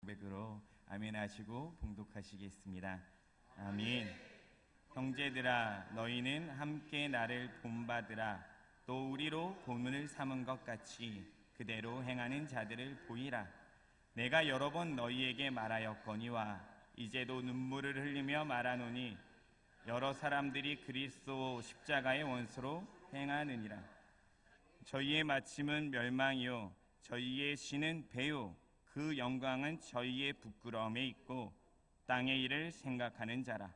고백으로 아멘 하시고 봉독하시겠습니다. 아멘. 형제들아, 너희는 함께 나를 본받으라. 또 우리로 본문을 삼은 것 같이 그대로 행하는 자들을 보이라. 내가 여러 번 너희에게 말하였거니와 이제도 눈물을 흘리며 말하노니 여러 사람들이 그리스도 십자가의 원수로 행하느니라. 저희의 마침은 멸망이요 저희의 신은 배요 그 영광은 저희의 부끄러움에 있고 땅의 일을 생각하는 자라.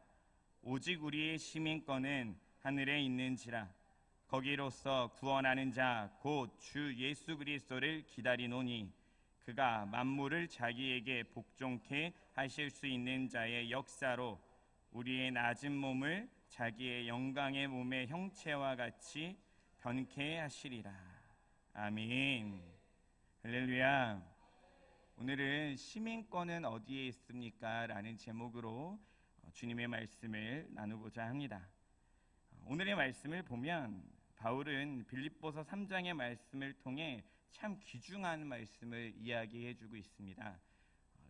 오직 우리의 시민권은 하늘에 있는지라. 거기로서 구원하는 자 곧 주 예수 그리스도를 기다리노니 그가 만물을 자기에게 복종케 하실 수 있는 자의 역사로 우리의 낮은 몸을 자기의 영광의 몸의 형체와 같이 변케 하시리라. 아멘. 할렐루야. 오늘은 시민권은 어디에 있습니까? 라는 제목으로 주님의 말씀을 나누고자 합니다. 오늘의 말씀을 보면 바울은 빌립보서 3장의 말씀을 통해 참 귀중한 말씀을 이야기해 주고 있습니다.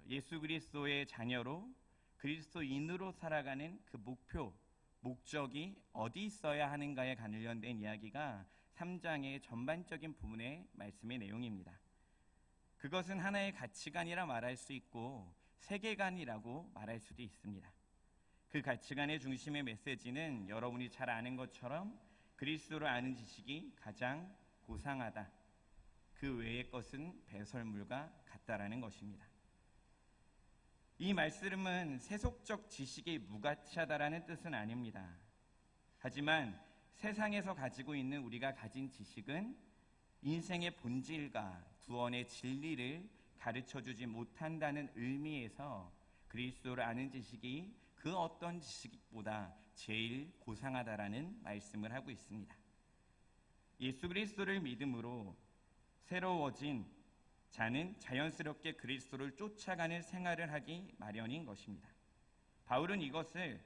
예수 그리스도의 자녀로 그리스도인으로 살아가는 그 목적이 어디 있어야 하는가에 관련된 이야기가 3장의 전반적인 부분의 말씀의 내용입니다. 그것은 하나의 가치관이라 말할 수 있고 세계관이라고 말할 수도 있습니다. 그 가치관의 중심의 메시지는 여러분이 잘 아는 것처럼 그리스도를 아는 지식이 가장 고상하다. 그 외의 것은 배설물과 같다라는 것입니다. 이 말씀은 세속적 지식이 무가치하다라는 뜻은 아닙니다. 하지만 세상에서 가지고 있는 우리가 가진 지식은 인생의 본질과 구원의 진리를 가르쳐주지 못한다는 의미에서 그리스도를 아는 지식이 그 어떤 지식보다 제일 고상하다라는 말씀을 하고 있습니다. 예수 그리스도를 믿음으로 새로워진 자는 자연스럽게 그리스도를 쫓아가는 생활을 하기 마련인 것입니다. 바울은 이것을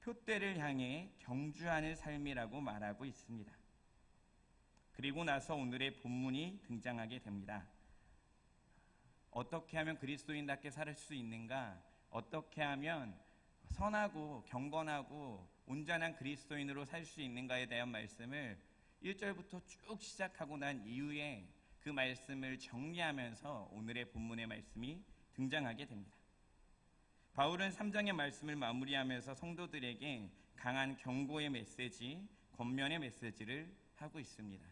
표대를 향해 경주하는 삶이라고 말하고 있습니다. 그리고 나서 오늘의 본문이 등장하게 됩니다. 어떻게 하면 그리스도인답게 살 수 있는가? 어떻게 하면 선하고 경건하고 온전한 그리스도인으로 살 수 있는가에 대한 말씀을 1절부터 쭉 시작하고 난 이후에 그 말씀을 정리하면서 오늘의 본문의 말씀이 등장하게 됩니다. 바울은 3장의 말씀을 마무리하면서 성도들에게 강한 경고의 메시지, 권면의 메시지를 하고 있습니다.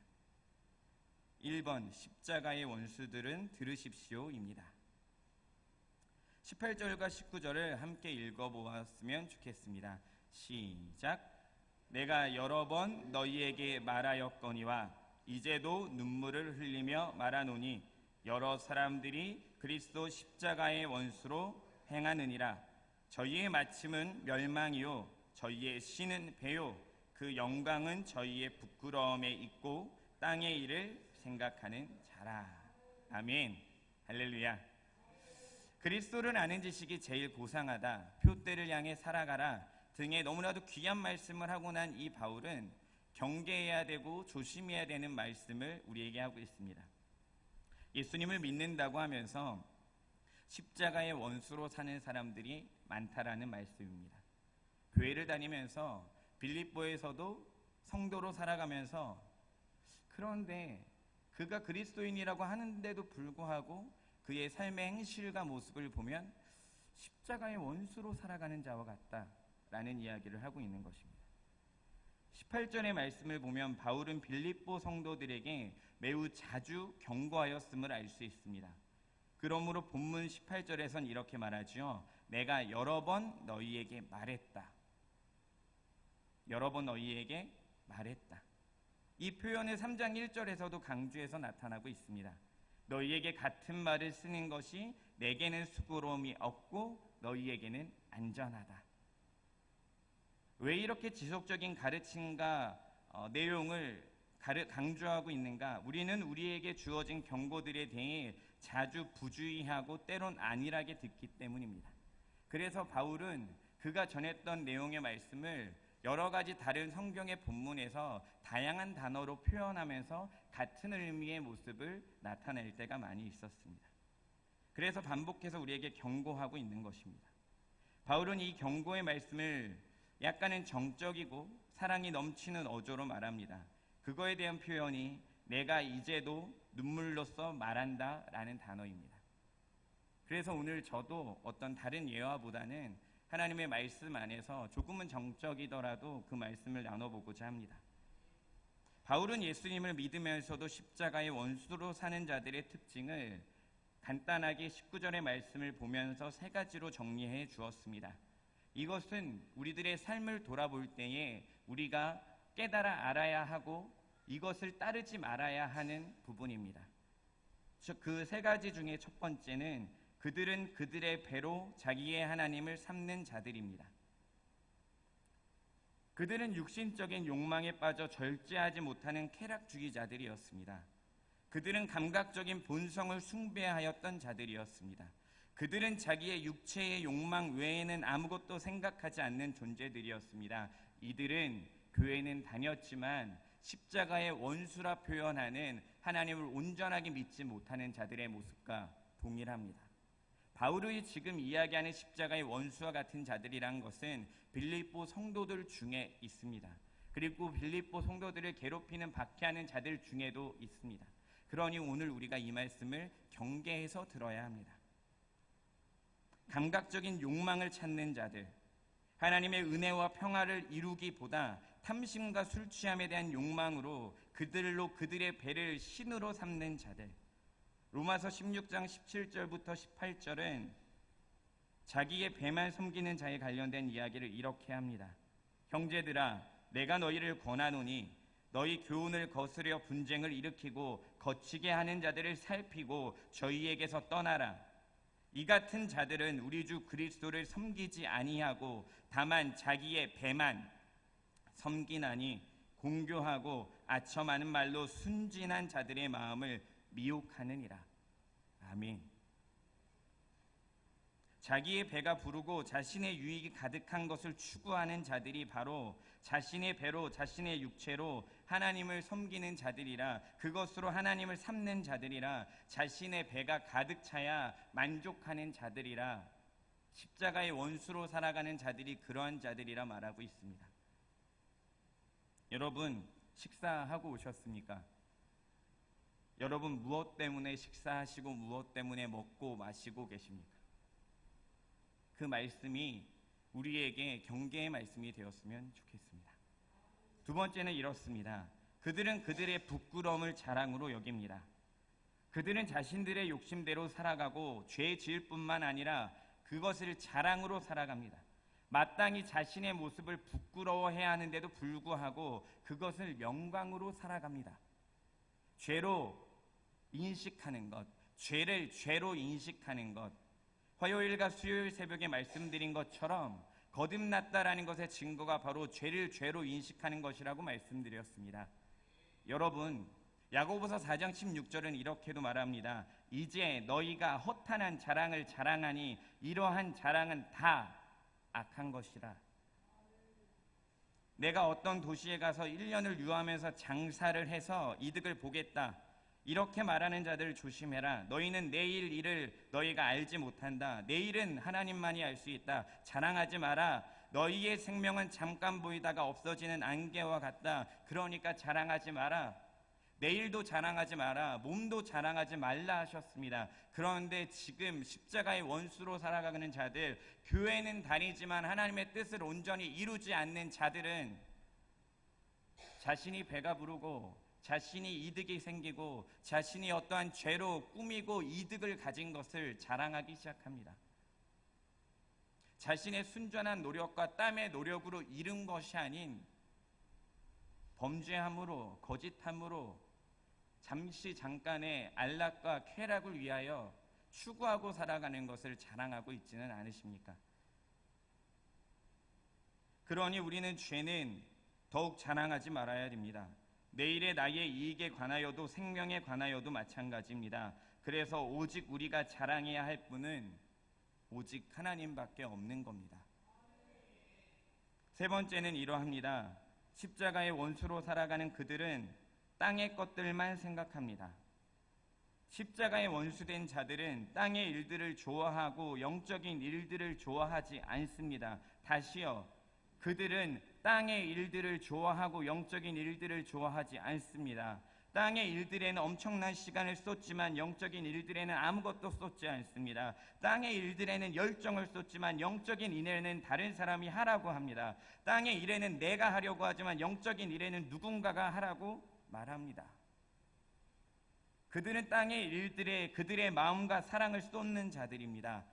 1번 십자가의 원수들은 들으십시오입니다. 18절과 19절을 함께 읽어보았으면 좋겠습니다. 시작. 내가 여러 번 너희에게 말하였거니와 이제도 눈물을 흘리며 말하노니 여러 사람들이 그리스도 십자가의 원수로 행하느니라. 저희의 마침은 멸망이요 저희의 신은 배요 그 영광은 저희의 부끄러움에 있고 땅의 일을 생각하는 자라. 아멘. 할렐루야. 그리스도를 아는 지식이 제일 고상하다. 표대를 향해 살아가라 등의 너무나도 귀한 말씀을 하고 난 이 바울은 경계해야 되고 조심해야 되는 말씀을 우리에게 하고 있습니다. 예수님을 믿는다고 하면서 십자가의 원수로 사는 사람들이 많다라는 말씀입니다. 교회를 다니면서 빌립보에서도 성도로 살아가면서 그런데 그가 그리스도인이라고 하는데도 불구하고 그의 삶의 행실과 모습을 보면 십자가의 원수로 살아가는 자와 같다라는 이야기를 하고 있는 것입니다. 18절의 말씀을 보면 바울은 빌립보 성도들에게 매우 자주 경고하였음을 알 수 있습니다. 그러므로 본문 18절에선 이렇게 말하죠. 내가 여러 번 너희에게 말했다. 여러 번 너희에게 말했다. 이 표현은 3장 1절에서도 강조해서 나타나고 있습니다. 너희에게 같은 말을 쓰는 것이 내게는 수고로움이 없고 너희에게는 안전하다. 왜 이렇게 지속적인 가르침과 내용을 강조하고 있는가? 우리는 우리에게 주어진 경고들에 대해 자주 부주의하고 때론 안일하게 듣기 때문입니다. 그래서 바울은 그가 전했던 내용의 말씀을 여러 가지 다른 성경의 본문에서 다양한 단어로 표현하면서 같은 의미의 모습을 나타낼 때가 많이 있었습니다. 그래서 반복해서 우리에게 경고하고 있는 것입니다. 바울은 이 경고의 말씀을 약간은 정적이고 사랑이 넘치는 어조로 말합니다. 그거에 대한 표현이 내가 이제도 눈물로써 말한다 라는 단어입니다. 그래서 오늘 저도 어떤 다른 예화보다는 하나님의 말씀 안에서 조금은 정적이더라도 그 말씀을 나눠보고자 합니다. 바울은 예수님을 믿으면서도 십자가의 원수로 사는 자들의 특징을 간단하게 19절의 말씀을 보면서 세 가지로 정리해 주었습니다. 이것은 우리들의 삶을 돌아볼 때에 우리가 깨달아 알아야 하고 이것을 따르지 말아야 하는 부분입니다. 그 세 가지 중에 첫 번째는 그들은 그들의 배로 자기의 하나님을 삼는 자들입니다. 그들은 육신적인 욕망에 빠져 절제하지 못하는 쾌락주의자들이었습니다. 그들은 감각적인 본성을 숭배하였던 자들이었습니다. 그들은 자기의 육체의 욕망 외에는 아무것도 생각하지 않는 존재들이었습니다. 이들은 교회는 다녔지만 십자가의 원수라 표현하는 하나님을 온전하게 믿지 못하는 자들의 모습과 동일합니다. 바울이 지금 이야기하는 십자가의 원수와 같은 자들이란 것은 빌립보 성도들 중에 있습니다. 그리고 빌립보 성도들을 괴롭히는 박해하는 자들 중에도 있습니다. 그러니 오늘 우리가 이 말씀을 경계해서 들어야 합니다. 감각적인 욕망을 찾는 자들, 하나님의 은혜와 평화를 이루기보다 탐심과 술 취함에 대한 욕망으로 그들로 그들의 배를 신으로 삼는 자들. 로마서 16장 17절부터 18절은 자기의 배만 섬기는 자에 관련된 이야기를 이렇게 합니다. 형제들아, 내가 너희를 권하노니 너희 교훈을 거스려 분쟁을 일으키고 거치게 하는 자들을 살피고 저희에게서 떠나라. 이 같은 자들은 우리 주 그리스도를 섬기지 아니하고 다만 자기의 배만 섬기나니 공교하고 아첨하는 말로 순진한 자들의 마음을 미혹하느니라. 아멘. 자기의 배가 부르고 자신의 유익이 가득한 것을 추구하는 자들이 바로 자신의 배로 자신의 육체로 하나님을 섬기는 자들이라, 그것으로 하나님을 삼는 자들이라, 자신의 배가 가득 차야 만족하는 자들이라, 십자가의 원수로 살아가는 자들이 그러한 자들이라 말하고 있습니다. 여러분, 식사하고 오셨습니까? 여러분 무엇 때문에 식사하시고 무엇 때문에 먹고 마시고 계십니까? 그 말씀이 우리에게 경계의 말씀이 되었으면 좋겠습니다. 두 번째는 이렇습니다. 그들은 그들의 부끄러움을 자랑으로 여깁니다. 그들은 자신들의 욕심대로 살아가고 죄 지을 뿐만 아니라 그것을 자랑으로 살아갑니다. 마땅히 자신의 모습을 부끄러워해야 하는데도 불구하고 그것을 영광으로 살아갑니다. 죄로 인식하는 것, 죄를 죄로 인식하는 것, 화요일과 수요일 새벽에 말씀드린 것처럼 거듭났다라는 것의 증거가 바로 죄를 죄로 인식하는 것이라고 말씀드렸습니다. 여러분, 야고보서 4장 16절은 이렇게도 말합니다. 이제 너희가 허탄한 자랑을 자랑하니 이러한 자랑은 다 악한 것이라. 내가 어떤 도시에 가서 1년을 유하면서 장사를 해서 이득을 보겠다, 이렇게 말하는 자들 조심해라. 너희는 내일 일을 너희가 알지 못한다. 내일은 하나님만이 알 수 있다. 자랑하지 마라. 너희의 생명은 잠깐 보이다가 없어지는 안개와 같다. 그러니까 자랑하지 마라. 내일도 자랑하지 마라. 몸도 자랑하지 말라 하셨습니다. 그런데 지금 십자가의 원수로 살아가는 자들, 교회는 다니지만 하나님의 뜻을 온전히 이루지 않는 자들은 자신이 배가 부르고 자신이 이득이 생기고 자신이 어떠한 죄로 꾸미고 이득을 가진 것을 자랑하기 시작합니다. 자신의 순전한 노력과 땀의 노력으로 이룬 것이 아닌 범죄함으로, 거짓함으로 잠깐의 안락과 쾌락을 위하여 추구하고 살아가는 것을 자랑하고 있지는 않으십니까? 그러니 우리는 죄는 더욱 자랑하지 말아야 됩니다. 내일의 나의 이익에 관하여도 생명에 관하여도 마찬가지입니다. 그래서 오직 우리가 자랑해야 할 분은 오직 하나님밖에 없는 겁니다. 세 번째는 이러합니다. 십자가의 원수로 살아가는 그들은 땅의 것들만 생각합니다. 십자가의 원수된 자들은 땅의 일들을 좋아하고 영적인 일들을 좋아하지 않습니다. 다시요. 그들은 땅의 일들을 좋아하고 영적인 일들을 좋아하지 않습니다. 땅의 일들에는 엄청난 시간을 쏟지만 영적인 일들에는 아무것도 쏟지 않습니다. 땅의 일들에는 열정을 쏟지만 영적인 일에는 다른 사람이 하라고 합니다. 땅의 일에는 내가 하려고 하지만 영적인 일에는 누군가가 하라고 말합니다. 그들은 땅의 일들에 그들의 마음과 사랑을 쏟는 자들입니다.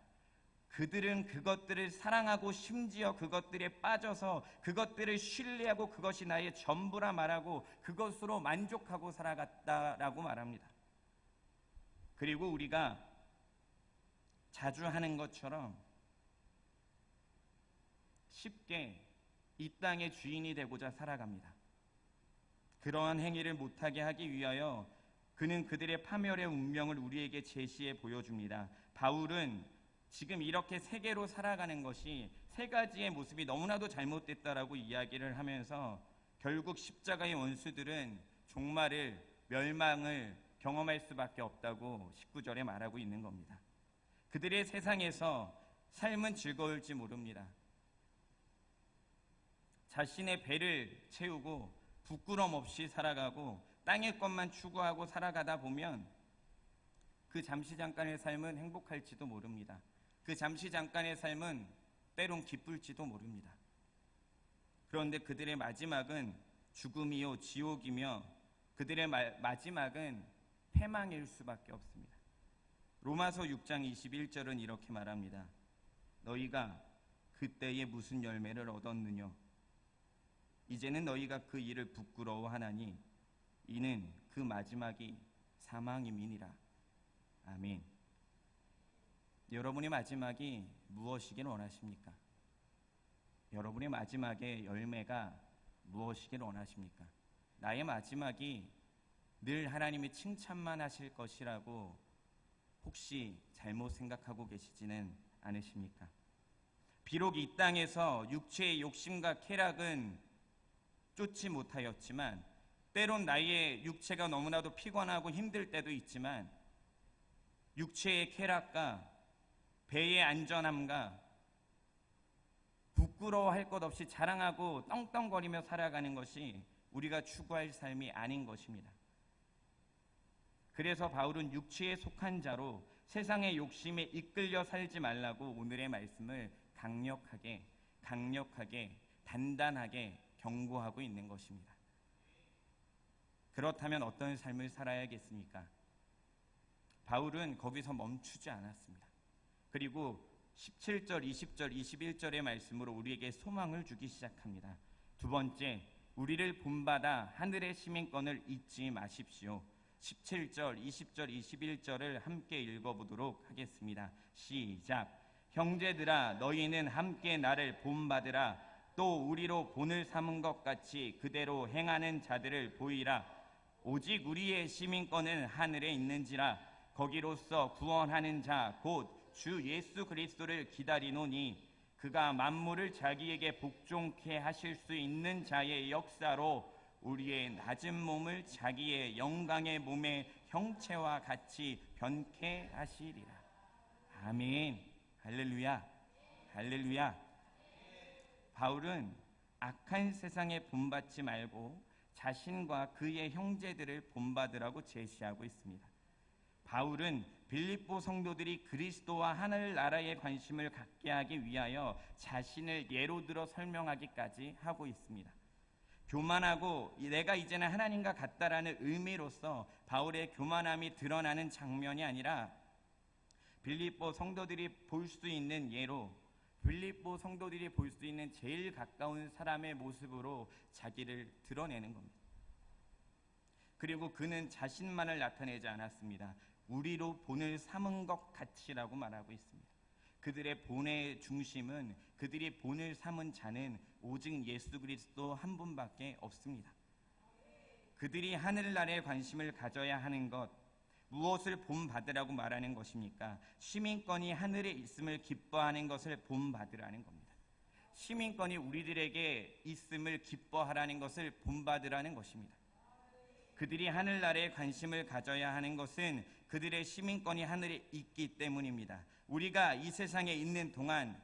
그들은 그것들을 사랑하고 심지어 그것들에 빠져서 그것들을 신뢰하고 그것이 나의 전부라 말하고 그것으로 만족하고 살아갔다라고 말합니다. 그리고 우리가 자주 하는 것처럼 쉽게 이 땅의 주인이 되고자 살아갑니다. 그러한 행위를 못하게 하기 위하여 그는 그들의 파멸의 운명을 우리에게 제시해 보여줍니다. 바울은 지금 이렇게 세계로 살아가는 것이 세 가지의 모습이 너무나도 잘못됐다라고 이야기를 하면서 결국 십자가의 원수들은 종말을 멸망을 경험할 수밖에 없다고 19절에 말하고 있는 겁니다. 그들의 세상에서 삶은 즐거울지 모릅니다. 자신의 배를 채우고 부끄럼 없이 살아가고 땅의 것만 추구하고 살아가다 보면 그 잠시 잠깐의 삶은 행복할지도 모릅니다. 그 잠시 잠깐의 삶은 때론 기쁠지도 모릅니다. 그런데 그들의 마지막은 죽음이요 지옥이며 그들의 마지막은 패망일 수밖에 없습니다. 로마서 6장 21절은 이렇게 말합니다. 너희가 그때에 무슨 열매를 얻었느냐? 이제는 너희가 그 일을 부끄러워하나니 이는 그 마지막이 사망임이니라. 아멘. 여러분의 마지막이 무엇이길 원하십니까? 여러분의 마지막의 열매가 무엇이길 원하십니까? 나의 마지막이 늘 하나님이 칭찬만 하실 것이라고 혹시 잘못 생각하고 계시지는 않으십니까? 비록 이 땅에서 육체의 욕심과 쾌락은 쫓지 못하였지만 때론 나의 육체가 너무나도 피곤하고 힘들 때도 있지만 육체의 쾌락과 배의 안전함과 부끄러워할 것 없이 자랑하고 떵떵거리며 살아가는 것이 우리가 추구할 삶이 아닌 것입니다. 그래서 바울은 육체에 속한 자로 세상의 욕심에 이끌려 살지 말라고 오늘의 말씀을 강력하게 단단하게 경고하고 있는 것입니다. 그렇다면 어떤 삶을 살아야겠습니까? 바울은 거기서 멈추지 않았습니다. 그리고 17절, 20절, 21절의 말씀으로 우리에게 소망을 주기 시작합니다. 두 번째, 우리를 본받아 하늘의 시민권을 잊지 마십시오. 17절, 20절, 21절을 함께 읽어보도록 하겠습니다. 시작. 형제들아 너희는 함께 나를 본받으라. 또 우리로 본을 삼은 것 같이 그대로 행하는 자들을 보이라. 오직 우리의 시민권은 하늘에 있는지라. 거기로서 구원하는 자 곧 주 예수 그리스도를 기다리노니 그가 만물을 자기에게 복종케 하실 수 있는 자의 역사로 우리의 낮은 몸을 자기의 영광의 몸의 형체와 같이 변케 하시리라. 아멘. 할렐루야. 할렐루야. 바울은 악한 세상에 본받지 말고 자신과 그의 형제들을 본받으라고 제시하고 있습니다. 바울은 빌립보 성도들이 그리스도와 하늘나라에 관심을 갖게 하기 위하여 자신을 예로 들어 설명하기까지 하고 있습니다. 교만하고 내가 이제는 하나님과 같다라는 의미로서 바울의 교만함이 드러나는 장면이 아니라 빌립보 성도들이 볼 수 있는 예로 빌립보 성도들이 볼 수 있는 제일 가까운 사람의 모습으로 자기를 드러내는 겁니다. 그리고 그는 자신만을 나타내지 않았습니다. 우리로 본을 삼은 것 같이라고 말하고 있습니다. 그들의 본의 중심은 그들이 본을 삼은 자는 오직 예수 그리스도 한 분밖에 없습니다. 그들이 하늘나라에 관심을 가져야 하는 것, 무엇을 본받으라고 말하는 것입니까? 시민권이 하늘에 있음을 기뻐하는 것을 본받으라는 겁니다. 시민권이 우리들에게 있음을 기뻐하라는 것을 본받으라는 것입니다. 그들이 하늘나라에 관심을 가져야 하는 것은 그들의 시민권이 하늘에 있기 때문입니다. 우리가 이 세상에 있는 동안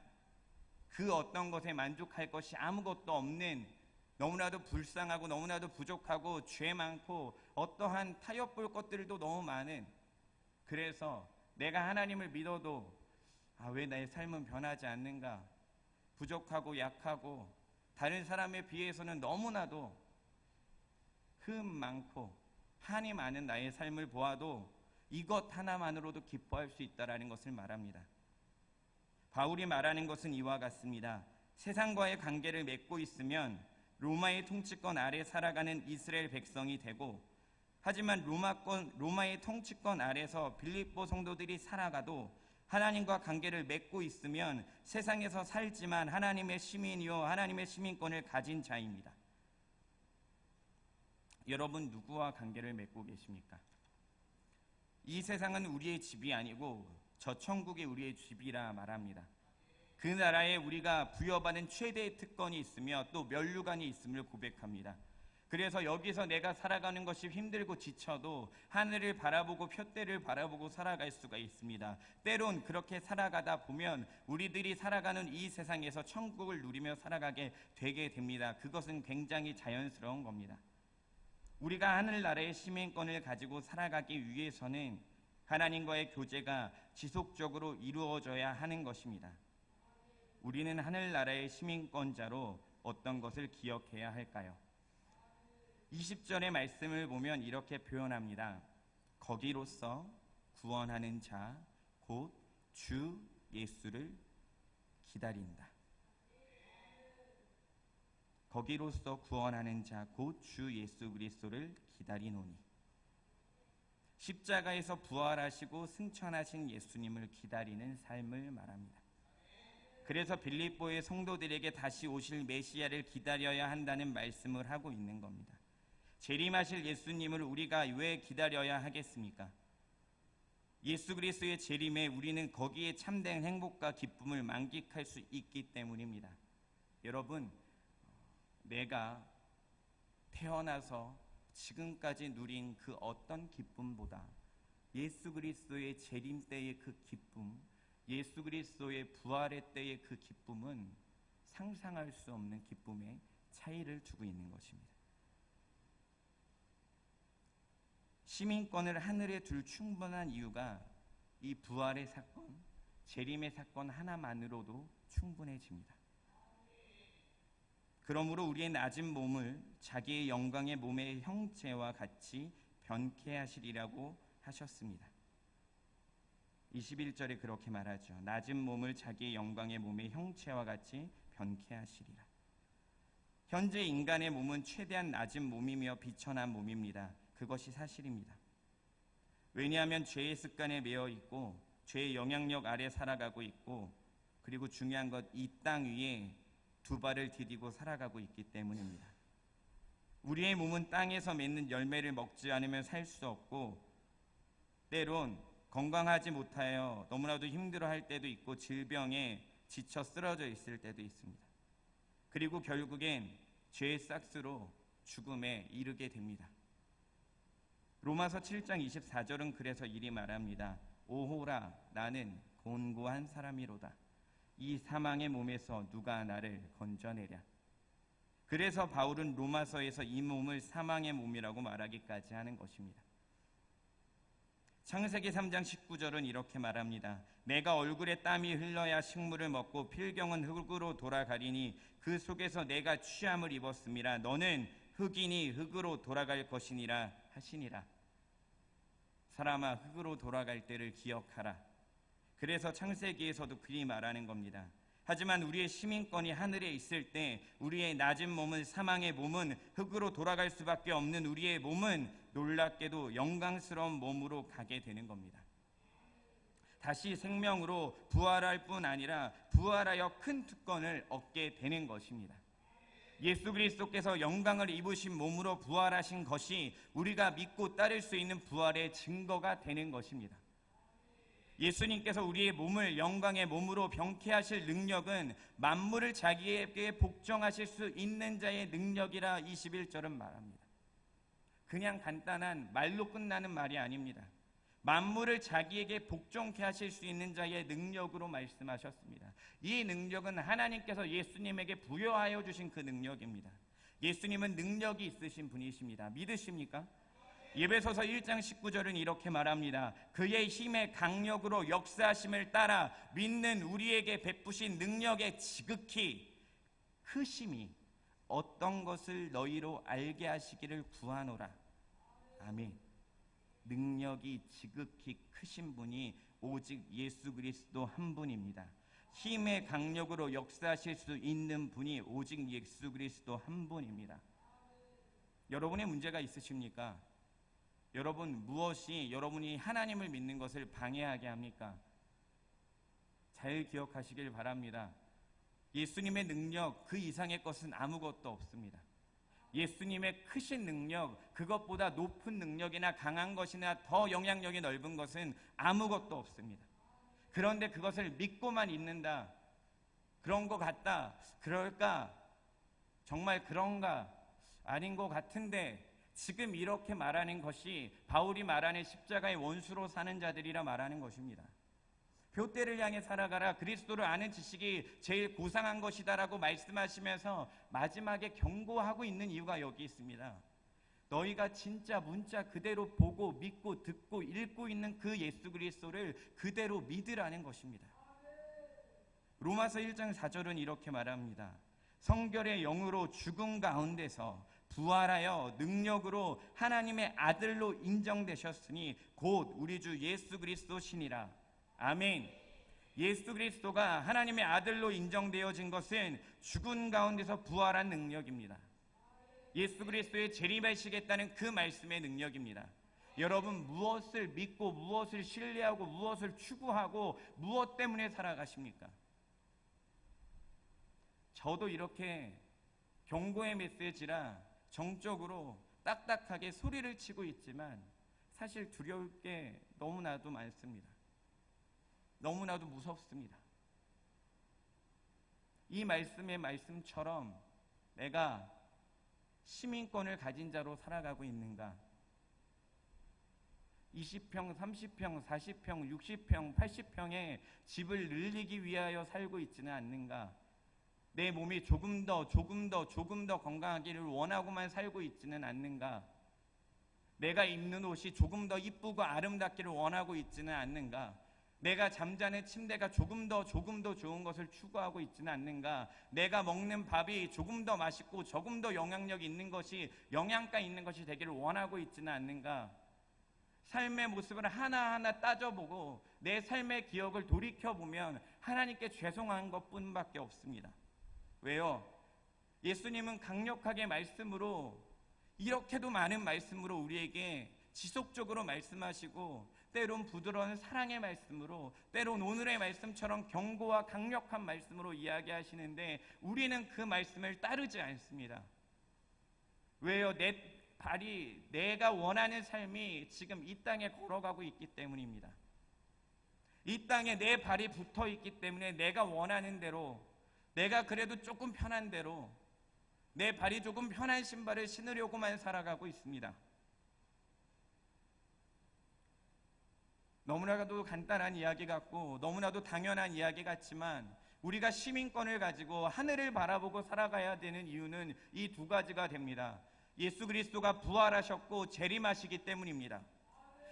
그 어떤 것에 만족할 것이 아무것도 없는, 너무나도 불쌍하고 너무나도 부족하고 죄 많고 어떠한 타협볼 것들도 너무 많은, 그래서 내가 하나님을 믿어도 왜 나의 삶은 변하지 않는가, 부족하고 약하고 다른 사람에 비해서는 너무나도 흠 많고 한이 많은 나의 삶을 보아도 이것 하나만으로도 기뻐할 수 있다라는 것을 말합니다. 바울이 말하는 것은 이와 같습니다. 세상과의 관계를 맺고 있으면 로마의 통치권 아래 살아가는 이스라엘 백성이 되고, 하지만 로마의 통치권 아래서 빌립보 성도들이 살아가도 하나님과 관계를 맺고 있으면 세상에서 살지만 하나님의 시민이요 하나님의 시민권을 가진 자입니다. 여러분, 누구와 관계를 맺고 계십니까? 이 세상은 우리의 집이 아니고 저 천국이 우리의 집이라 말합니다. 그 나라에 우리가 부여받은 최대의 특권이 있으며 또 면류관이 있음을 고백합니다. 그래서 여기서 내가 살아가는 것이 힘들고 지쳐도 하늘을 바라보고 푯대를 바라보고 살아갈 수가 있습니다. 때론 그렇게 살아가다 보면 우리들이 살아가는 이 세상에서 천국을 누리며 살아가게 되게 됩니다. 그것은 굉장히 자연스러운 겁니다. 우리가 하늘나라의 시민권을 가지고 살아가기 위해서는 하나님과의 교제가 지속적으로 이루어져야 하는 것입니다. 우리는 하늘나라의 시민권자로 어떤 것을 기억해야 할까요? 20절의 말씀을 보면 이렇게 표현합니다. 거기로서 구원하는 자 곧 주 예수를 기다린다. 거기로서 구원하는 자 곧 주 예수 그리스도를 기다리노니. 십자가에서 부활하시고 승천하신 예수님을 기다리는 삶을 말합니다. 그래서 빌립보의 성도들에게 다시 오실 메시아를 기다려야 한다는 말씀을 하고 있는 겁니다. 재림하실 예수님을 우리가 왜 기다려야 하겠습니까? 예수 그리스도의 재림에 우리는 거기에 참된 행복과 기쁨을 만끽할 수 있기 때문입니다. 여러분, 내가 태어나서 지금까지 누린 그 어떤 기쁨보다 예수 그리스도의 재림 때의 그 기쁨, 예수 그리스도의 부활의 때의 그 기쁨은 상상할 수 없는 기쁨의 차이를 두고 있는 것입니다. 시민권을 하늘에 둘 충분한 이유가 이 부활의 사건, 재림의 사건 하나만으로도 충분해집니다. 그러므로 우리의 낮은 몸을 자기의 영광의 몸의 형체와 같이 변케 하시리라고 하셨습니다. 21절에 그렇게 말하죠. 낮은 몸을 자기의 영광의 몸의 형체와 같이 변케 하시리라. 현재 인간의 몸은 최대한 낮은 몸이며 비천한 몸입니다. 그것이 사실입니다. 왜냐하면 죄의 습관에 매여 있고 죄의 영향력 아래 살아가고 있고, 그리고 중요한 것, 이 땅 위에 두 발을 디디고 살아가고 있기 때문입니다. 우리의 몸은 땅에서 맺는 열매를 먹지 않으면 살 수 없고, 때론 건강하지 못하여 너무나도 힘들어할 때도 있고 질병에 지쳐 쓰러져 있을 때도 있습니다. 그리고 결국엔 죄의 싹스로 죽음에 이르게 됩니다. 로마서 7장 24절은 그래서 이리 말합니다. 오호라, 나는 곤고한 사람이로다. 이 사망의 몸에서 누가 나를 건져내랴. 그래서 바울은 로마서에서 이 몸을 사망의 몸이라고 말하기까지 하는 것입니다. 창세기 3장 19절은 이렇게 말합니다. 내가 얼굴에 땀이 흘러야 식물을 먹고 필경은 흙으로 돌아가리니 그 속에서 내가 취함을 입었음이라. 너는 흙이니 흙으로 돌아갈 것이니라 하시니라. 사람아, 흙으로 돌아갈 때를 기억하라. 그래서 창세기에서도 그리 말하는 겁니다. 하지만 우리의 시민권이 하늘에 있을 때 우리의 낮은 몸은, 사망의 몸은, 흙으로 돌아갈 수밖에 없는 우리의 몸은 놀랍게도 영광스러운 몸으로 가게 되는 겁니다. 다시 생명으로 부활할 뿐 아니라 부활하여 큰 특권을 얻게 되는 것입니다. 예수 그리스도께서 영광을 입으신 몸으로 부활하신 것이 우리가 믿고 따를 수 있는 부활의 증거가 되는 것입니다. 예수님께서 우리의 몸을 영광의 몸으로 병케 하실 능력은 만물을 자기에게 복종하실 수 있는 자의 능력이라 21절은 말합니다. 그냥 간단한 말로 끝나는 말이 아닙니다. 만물을 자기에게 복종케 하실 수 있는 자의 능력으로 말씀하셨습니다. 이 능력은 하나님께서 예수님에게 부여하여 주신 그 능력입니다. 예수님은 능력이 있으신 분이십니다. 믿으십니까? 에베소서 1장 19절은 이렇게 말합니다. 그의 힘의 강력으로 역사하심을 따라 믿는 우리에게 베푸신 능력의 지극히 크심이 어떤 것을 너희로 알게 하시기를 구하노라. 아멘. 능력이 지극히 크신 분이 오직 예수 그리스도 한 분입니다. 힘의 강력으로 역사하실 수 있는 분이 오직 예수 그리스도 한 분입니다. 여러분의 문제가 있으십니까? 여러분, 무엇이 여러분이 하나님을 믿는 것을 방해하게 합니까? 잘 기억하시길 바랍니다. 예수님의 능력 그 이상의 것은 아무것도 없습니다. 예수님의 크신 능력, 그것보다 높은 능력이나 강한 것이나 더 영향력이 넓은 것은 아무것도 없습니다. 그런데 그것을 믿고만 있는다, 그런 것 같다, 그럴까, 정말 그런가, 아닌 것 같은데, 지금 이렇게 말하는 것이 바울이 말하는 십자가의 원수로 사는 자들이라 말하는 것입니다. 둯대를 향해 살아가라, 그리스도를 아는 지식이 제일 고상한 것이다라고 말씀하시면서 마지막에 경고하고 있는 이유가 여기 있습니다. 너희가 진짜 문자 그대로 보고 믿고 듣고 읽고 있는 그 예수 그리스도를 그대로 믿으라는 것입니다. 로마서 1장 4절은 이렇게 말합니다. 성결의 영으로 죽음 가운데서 부활하여 능력으로 하나님의 아들로 인정되셨으니 곧 우리 주 예수 그리스도시니라. 아멘. 예수 그리스도가 하나님의 아들로 인정되어진 것은 죽은 가운데서 부활한 능력입니다. 예수 그리스도의 재림하시겠다는 그 말씀의 능력입니다. 여러분, 무엇을 믿고 무엇을 신뢰하고 무엇을 추구하고 무엇 때문에 살아가십니까? 저도 이렇게 경고의 메시지라 정적으로 딱딱하게 소리를 치고 있지만 사실 두려울 게 너무나도 많습니다. 너무나도 무섭습니다. 이 말씀의 말씀처럼 내가 시민권을 가진 자로 살아가고 있는가? 20평, 30평, 40평, 60평, 80평의 집을 늘리기 위하여 살고 있지는 않는가? 내 몸이 조금 더 건강하기를 원하고만 살고 있지는 않는가? 내가 입는 옷이 조금 더 이쁘고 아름답기를 원하고 있지는 않는가? 내가 잠자는 침대가 조금 더 좋은 것을 추구하고 있지는 않는가? 내가 먹는 밥이 조금 더 맛있고 조금 더 영향력 있는 것이, 영양가 있는 것이 되기를 원하고 있지는 않는가? 삶의 모습을 하나하나 따져보고 내 삶의 기억을 돌이켜보면 하나님께 죄송한 것뿐밖에 없습니다. 왜요? 예수님은 강력하게 말씀으로, 이렇게도 많은 말씀으로 우리에게 지속적으로 말씀하시고, 때론 부드러운 사랑의 말씀으로, 때론 오늘의 말씀처럼 경고와 강력한 말씀으로 이야기하시는데 우리는 그 말씀을 따르지 않습니다. 왜요? 내가 원하는 삶이 지금 이 땅에 걸어가고 있기 때문입니다. 이 땅에 내 발이 붙어 있기 때문에 내가 원하는 대로, 내가 그래도 조금 편한 대로 내 발이 조금 편한 신발을 신으려고만 살아가고 있습니다. 너무나도 간단한 이야기 같고 너무나도 당연한 이야기 같지만 우리가 시민권을 가지고 하늘을 바라보고 살아가야 되는 이유는 이 두 가지가 됩니다. 예수 그리스도가 부활하셨고 재림하시기 때문입니다.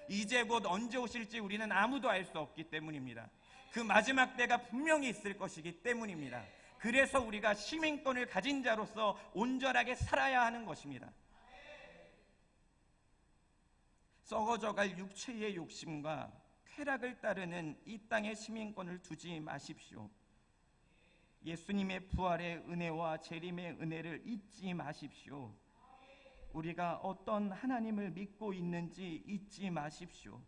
이제 곧 언제 오실지 우리는 아무도 알 수 없기 때문입니다. 그 마지막 때가 분명히 있을 것이기 때문입니다. 그래서 우리가 시민권을 가진 자로서 온전하게 살아야 하는 것입니다. 썩어져갈 육체의 욕심과 쾌락을 따르는 이 땅의 시민권을 두지 마십시오. 예수님의 부활의 은혜와 재림의 은혜를 잊지 마십시오. 우리가 어떤 하나님을 믿고 있는지 잊지 마십시오.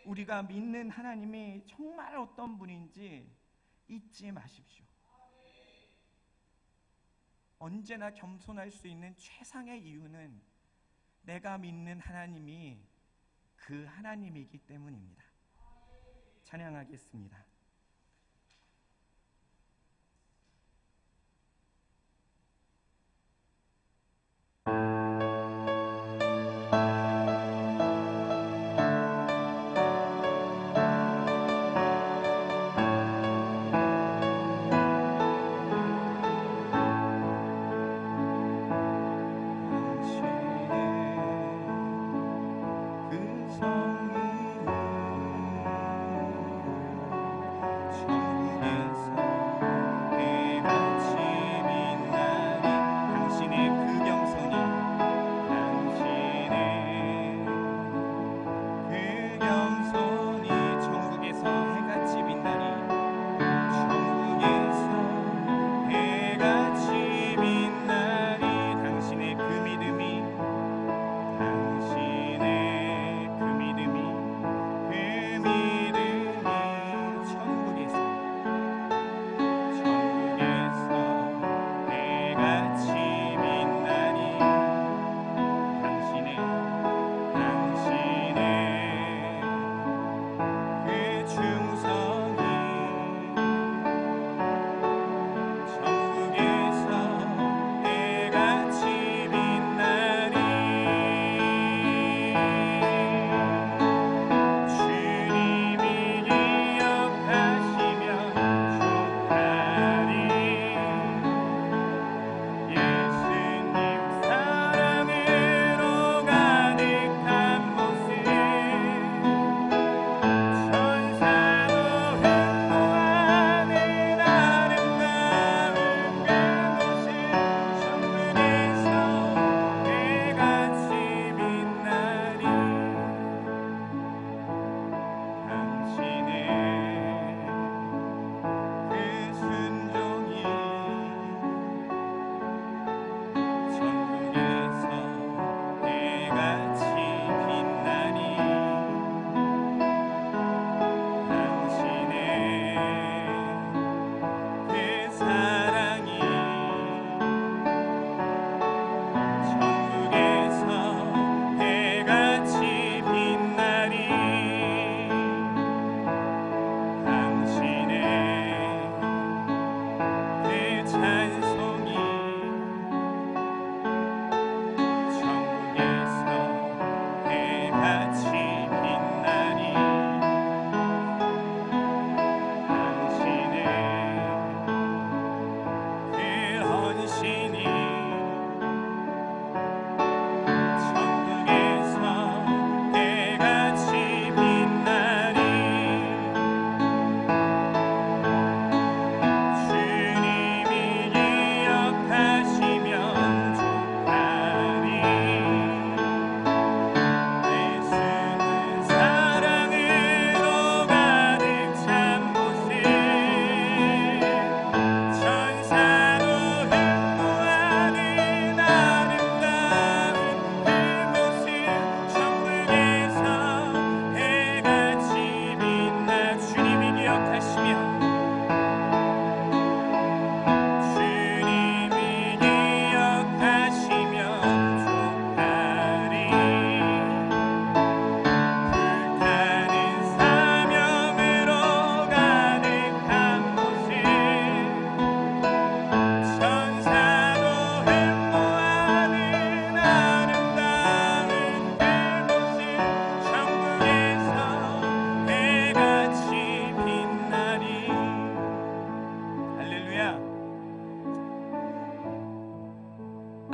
우리가 믿는 하나님이 정말 어떤 분인지 잊지 마십시오. 언제나 겸손할 수 있는 최상의 이유는 내가 믿는 하나님이 그 하나님이기 때문입니다. 찬양하겠습니다.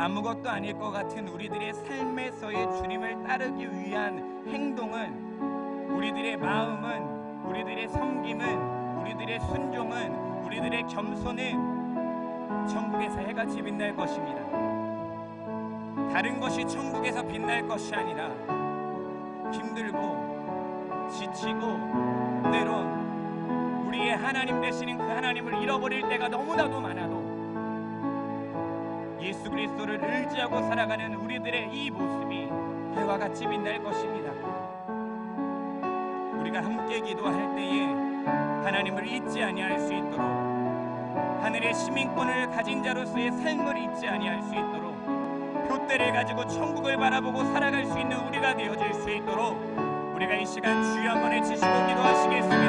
아무것도 아닐 것 같은 우리들의 삶에서의 주님을 따르기 위한 행동은, 우리들의 마음은, 우리들의 섬김은, 우리들의 순종은, 우리들의 겸손은 천국에서 해같이 빛날 것입니다. 다른 것이 천국에서 빛날 것이 아니라 힘들고 지치고 때론 우리의 하나님 되시는 그 하나님을 잃어버릴 때가 너무나도 많아도 예수 그리스도를 의지하고 살아가는 우리들의 이 모습이 해와 같이 빛날 것입니다. 우리가 함께 기도할 때에 하나님을 잊지 아니할 수 있도록, 하늘의 시민권을 가진 자로서의 삶을 잊지 아니할 수 있도록, 표대를 가지고 천국을 바라보고 살아갈 수 있는 우리가 되어질 수 있도록 우리가 이 시간 주여 한번 외치시고 기도하시겠습니다.